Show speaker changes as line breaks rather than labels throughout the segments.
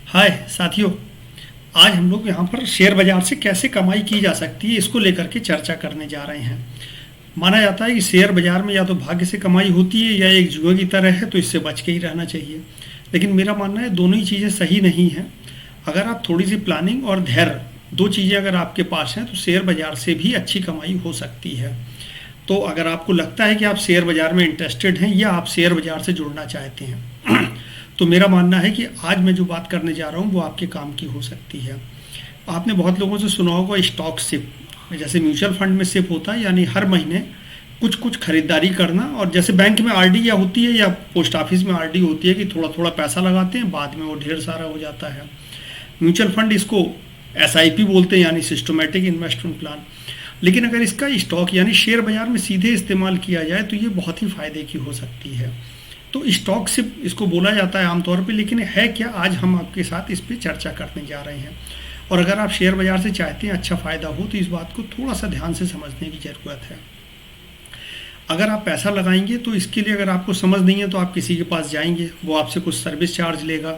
हाय साथियों। आज हम लोग यहाँ पर शेयर बाजार से कैसे कमाई की जा सकती है इसको लेकर के चर्चा करने जा रहे हैं। माना जाता है कि शेयर बाजार में या तो भाग्य से कमाई होती है या एक जुए की तरह है, तो इससे बच के ही रहना चाहिए। लेकिन मेरा मानना है दोनों ही चीज़ें सही नहीं हैं। अगर आप थोड़ी सी प्लानिंग और धैर्य, दो चीज़ें अगर आपके पास हैं, तो शेयर बाजार से भी अच्छी कमाई हो सकती है। तो अगर आपको लगता है कि आप शेयर बाजार में इंटरेस्टेड हैं या आप शेयर बाजार से जुड़ना चाहते हैं तो मेरा मानना है कि आज मैं जो बात करने जा रहा हूँ वो आपके काम की हो सकती है। आपने बहुत लोगों से सुना होगा स्टॉक शिप, जैसे म्यूचुअल फंड में शिप होता है, यानी हर महीने कुछ कुछ खरीदारी करना। और जैसे बैंक में आरडी या होती है या पोस्ट ऑफिस में आरडी होती है कि थोड़ा थोड़ा पैसा लगाते हैं, बाद में वो ढेर सारा हो जाता है। म्यूचुअल फंड इसको एसआईपी बोलते हैं, यानी सिस्टमेटिक इन्वेस्टमेंट प्लान। लेकिन अगर इसका स्टॉक यानी शेयर बाजार में सीधे इस्तेमाल किया जाए तो ये बहुत ही फायदे की हो सकती है। तो स्टॉक शिप इसको बोला जाता है आमतौर पे, लेकिन है क्या, आज हम आपके साथ इस पे चर्चा करने जा रहे हैं। और अगर आप शेयर बाजार से चाहते हैं अच्छा फायदा हो तो इस बात को थोड़ा सा ध्यान से समझने की ज़रूरत है। अगर आप पैसा लगाएंगे तो इसके लिए अगर आपको समझ नहीं है तो आप किसी के पास जाएंगे, वो आपसे कुछ सर्विस चार्ज लेगा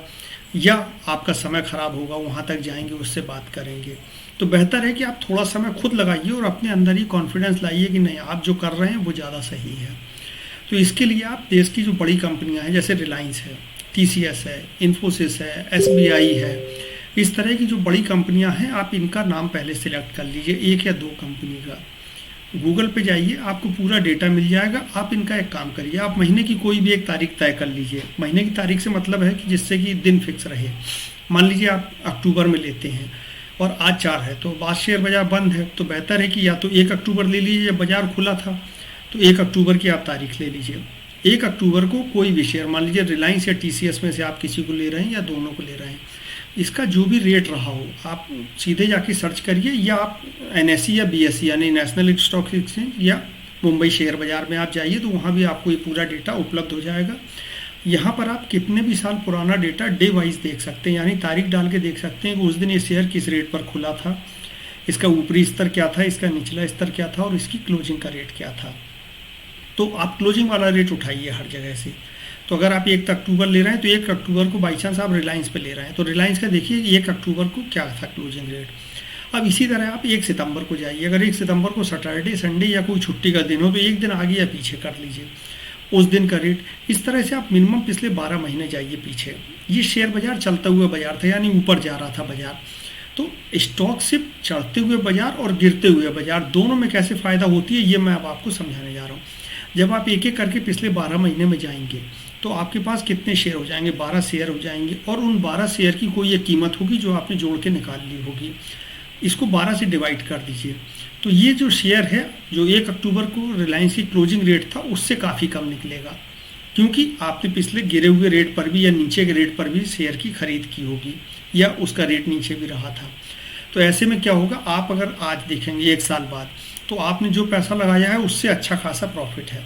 या आपका समय खराब होगा, वहाँ तक जाएंगे, उससे बात करेंगे। तो बेहतर है कि आप थोड़ा समय खुद लगाइए और अपने अंदर ही कॉन्फिडेंस लाइए कि नहीं, आप जो कर रहे हैं वो ज़्यादा सही है। तो इसके लिए आप देश की जो बड़ी कंपनियां हैं, जैसे रिलायंस है, टीसीएस है, इन्फोसिस है, एसबीआई है, इस तरह की जो बड़ी कंपनियां हैं, आप इनका नाम पहले सिलेक्ट कर लीजिए, एक या दो कंपनी का। गूगल पे जाइए, आपको पूरा डेटा मिल जाएगा। आप इनका एक काम करिए, आप महीने की कोई भी एक तारीख तय कर लीजिए। महीने की तारीख से मतलब है कि जिससे कि दिन फिक्स रहे। मान लीजिए आप अक्टूबर में लेते हैं और आज 4 है, तो आज शेयर बाजार बंद है, तो बेहतर है कि या तो 1 अक्टूबर ले लीजिए, या बाजार खुला था तो 1 अक्टूबर की आप तारीख ले लीजिए। 1 अक्टूबर को कोई भी शेयर, मान लीजिए रिलायंस या टीसीएस में से आप किसी को ले रहे हैं या दोनों को ले रहे हैं, इसका जो भी रेट रहा हो आप सीधे जाके सर्च करिए, या आप एनएसई या बीएसई यानी नेशनल स्टॉक एक्सचेंज या मुंबई शेयर बाजार में आप जाइए, तो वहाँ भी आपको ये पूरा डेटा उपलब्ध हो जाएगा। यहाँ पर आप कितने भी साल पुराना डेटा डे वाइज देख सकते हैं, यानी तारीख डाल के देख सकते हैं कि उस दिन ये शेयर किस रेट पर खुला था, इसका ऊपरी स्तर क्या था, इसका निचला स्तर क्या था और इसकी क्लोजिंग का रेट क्या था। तो आप क्लोजिंग वाला रेट उठाइए हर जगह से। तो अगर आप 1 अक्टूबर ले रहे हैं तो 1 अक्टूबर को बाई चांस आप रिलायंस पे ले रहे हैं, तो रिलायंस का देखिए 1 अक्टूबर को क्या था क्लोजिंग रेट। अब इसी तरह आप 1 सितंबर को जाइए, अगर 1 सितंबर को सैटरडे संडे या कोई छुट्टी का दिन हो तो एक दिन आगे या पीछे कर लीजिए उस दिन का रेट। इस तरह से आप मिनिमम पिछले 12 महीने जाइए पीछे। ये शेयर बाजार चलता हुआ बाजार था, यानी ऊपर जा रहा था बाजार। तो स्टॉक सिर्फ चढ़ते हुए बाजार और गिरते हुए बाजार दोनों में कैसे फ़ायदा होती है, ये मैं अब आपको समझाने जा रहा हूँ। जब आप एक एक करके पिछले 12 महीने में जाएंगे तो आपके पास कितने शेयर हो जाएंगे, 12 शेयर हो जाएंगे, और उन 12 शेयर की कोई एक कीमत होगी जो आपने जोड़ के निकाल ली होगी। इसको 12 से डिवाइड कर दीजिए, तो ये जो शेयर है जो 1 अक्टूबर को रिलायंस की क्लोजिंग रेट था उससे काफ़ी कम निकलेगा, क्योंकि आपने पिछले गिरे हुए रेट पर भी या नीचे के रेट पर भी शेयर की खरीद की होगी, या उसका रेट नीचे भी रहा था। तो ऐसे में क्या होगा, आप अगर आज देखेंगे 1 साल बाद, तो आपने जो पैसा लगाया है उससे अच्छा खासा प्रॉफिट है।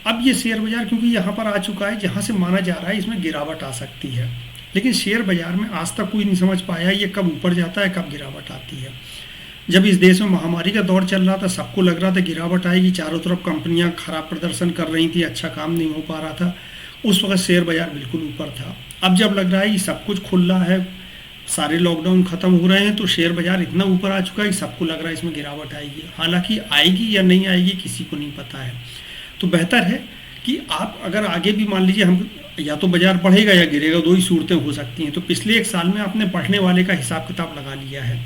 अब ये शेयर बाजार क्योंकि यहाँ पर आ चुका है जहाँ से माना जा रहा है इसमें गिरावट आ सकती है, लेकिन शेयर बाजार में आज तक कोई नहीं समझ पाया ये कब ऊपर जाता है कब गिरावट आती है। जब इस देश में महामारी का दौर चल रहा था, सबको लग रहा था गिरावट आएगी, चारों तरफ कंपनियां खराब प्रदर्शन कर रही थी, अच्छा काम नहीं हो पा रहा था, उस वक्त शेयर बाजार बिल्कुल ऊपर था। अब जब लग रहा है कि सब कुछ खुल रहा है, सारे लॉकडाउन खत्म हो रहे हैं, तो शेयर बाजार इतना ऊपर आ चुका है कि सबको लग रहा है इसमें गिरावट आएगी। हालांकि आएगी या नहीं आएगी किसी को नहीं पता है। तो बेहतर है कि आप अगर आगे भी मान लीजिए हम या तो बाजार बढ़ेगा या गिरेगा, दो ही सूरतें हो सकती हैं। तो पिछले 1 साल में आपने बढ़ने वाले का हिसाब किताब लगा लिया है,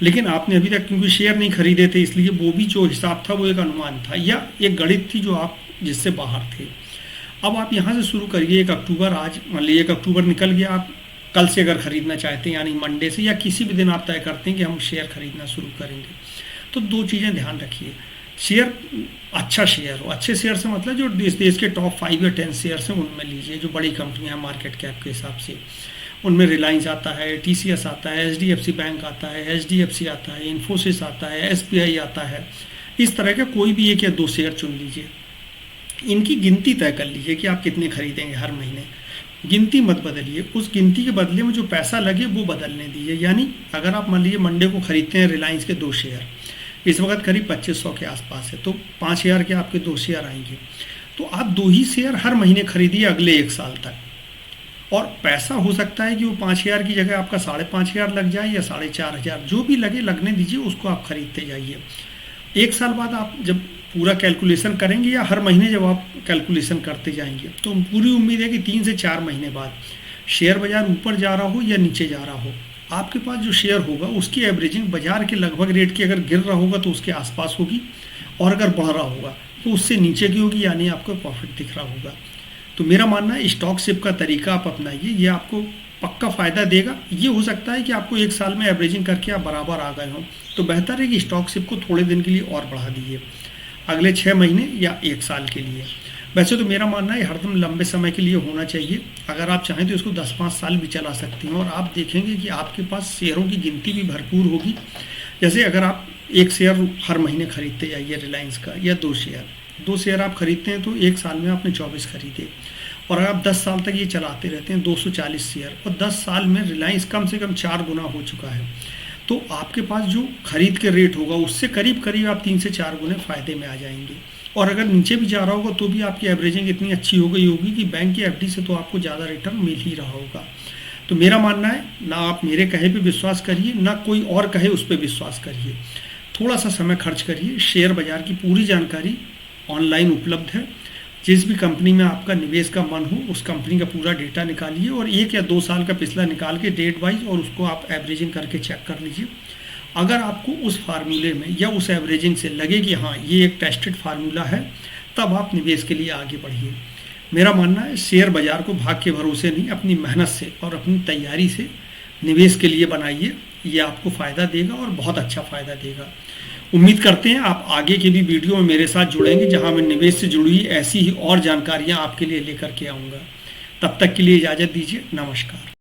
लेकिन आपने अभी तक क्योंकि शेयर नहीं खरीदे थे, इसलिए वो भी जो हिसाब था वो एक अनुमान था या एक गणित थी जो आप जिससे बाहर थे। अब आप यहाँ से शुरू करिए 1 अक्टूबर, आज मान लीजिए 1 अक्टूबर निकल गया, आप कल से अगर खरीदना चाहते हैं यानी मंडे से या किसी भी दिन आप तय करते हैं कि हम शेयर खरीदना शुरू करेंगे, तो 2 चीज़ें ध्यान रखिए। शेयर अच्छा शेयर हो, अच्छे शेयर से मतलब जो देश के टॉप 5 या 10 शेयर्स हैं उनमें लीजिए, जो बड़ी कंपनियां हैं मार्केट कैप के हिसाब से। उनमें रिलायंस आता है, टीसीएस आता है, एचडीएफसी बैंक आता है, एचडीएफसी आता है, इन्फोसिस आता है, एसबीआई आता है। इस तरह का कोई भी 1 या 2 शेयर चुन लीजिए। इनकी गिनती तय कर लीजिए कि आप कितने खरीदेंगे हर महीने। गिनती मत बदलिए, उस गिनती के बदले में जो पैसा लगे वो बदलने दीजिए। यानी अगर आप मान लीजिए मंडे को खरीदते हैं रिलायंस के 2 शेयर, इस वक्त करीब 2500 के आसपास है, तो 5000 के आपके 2 शेयर आएंगे। तो आप 2 ही शेयर हर महीने खरीदिए अगले 1 साल तक। और पैसा हो सकता है कि वो 5,000 की जगह आपका 5,500 लग जाए या 4,500, जो भी लगे लगने दीजिए, उसको आप खरीदते जाइए। एक साल बाद आप जब पूरा कैलकुलेशन करेंगे या हर महीने जब आप कैलकुलेशन करते जाएंगे, तो पूरी उम्मीद है कि 3 से 4 महीने बाद शेयर बाजार ऊपर जा रहा हो या नीचे जा रहा हो, आपके पास जो शेयर होगा उसकी एवरेजिंग बाजार के लगभग रेट की अगर गिर रहा होगा तो उसके आसपास होगी, और अगर बढ़ रहा होगा तो उससे नीचे की होगी, यानी आपको प्रॉफिट दिख रहा होगा। तो मेरा मानना है स्टॉक सिप का तरीका आप अपनाइए, ये आपको पक्का फ़ायदा देगा। ये हो सकता है कि आपको एक साल में एवरेजिंग करके आप बराबर आ गए हों, तो बेहतर है कि स्टॉक सिप को थोड़े दिन के लिए और बढ़ा दीजिए, अगले 6 महीने या 1 साल के लिए। वैसे तो मेरा मानना है हरदम लंबे समय के लिए होना चाहिए। अगर आप चाहें तो इसको 10-5 साल भी चला सकती हैं, और आप देखेंगे कि आपके पास शेयरों की गिनती भी भरपूर होगी। जैसे अगर आप 1 शेयर हर महीने खरीदते जाइए रिलायंस का, या 2 शेयर आप खरीदते हैं, तो 1 साल में आपने 24 खरीदे, और अगर आप 10 साल तक ये चलाते रहते हैं 240 शेयर, और 10 साल में रिलायंस कम से कम 4 गुना हो चुका है, तो आपके पास जो खरीद के रेट होगा उससे करीब करीब आप 3 से 4 गुने फ़ायदे में आ जाएंगे। और अगर नीचे भी जा रहा होगा तो भी आपकी एवरेजिंग इतनी अच्छी हो गई होगी कि बैंक की एफडी से तो आपको ज़्यादा रिटर्न मिल ही रहा होगा। तो मेरा मानना है, ना आप मेरे कहे पे विश्वास करिए, ना कोई और कहे उस पर विश्वास करिए। थोड़ा सा समय खर्च करिए। शेयर बाज़ार की पूरी जानकारी ऑनलाइन उपलब्ध है। जिस भी कंपनी में आपका निवेश का मन हो उस कंपनी का पूरा डेटा निकालिए, और 1 या 2 साल का पिछला निकाल के डेट वाइज, और उसको आप एवरेजिंग करके चेक कर लीजिए। अगर आपको उस फार्मूले में या उस एवरेजिंग से लगे कि हाँ ये एक टेस्टेड फार्मूला है, तब आप निवेश के लिए आगे बढ़िए। मेरा मानना है शेयर बाज़ार को भाग्य के भरोसे नहीं, अपनी मेहनत से और अपनी तैयारी से निवेश के लिए बनाइए। ये आपको फ़ायदा देगा, और बहुत अच्छा फ़ायदा देगा। उम्मीद करते हैं आप आगे के भी वीडियो में मेरे साथ जुड़ेंगे, जहां मैं निवेश से जुड़ी हुई ऐसी ही और जानकारियां आपके लिए लेकर के आऊँगा। तब तक के लिए इजाज़त दीजिए। नमस्कार।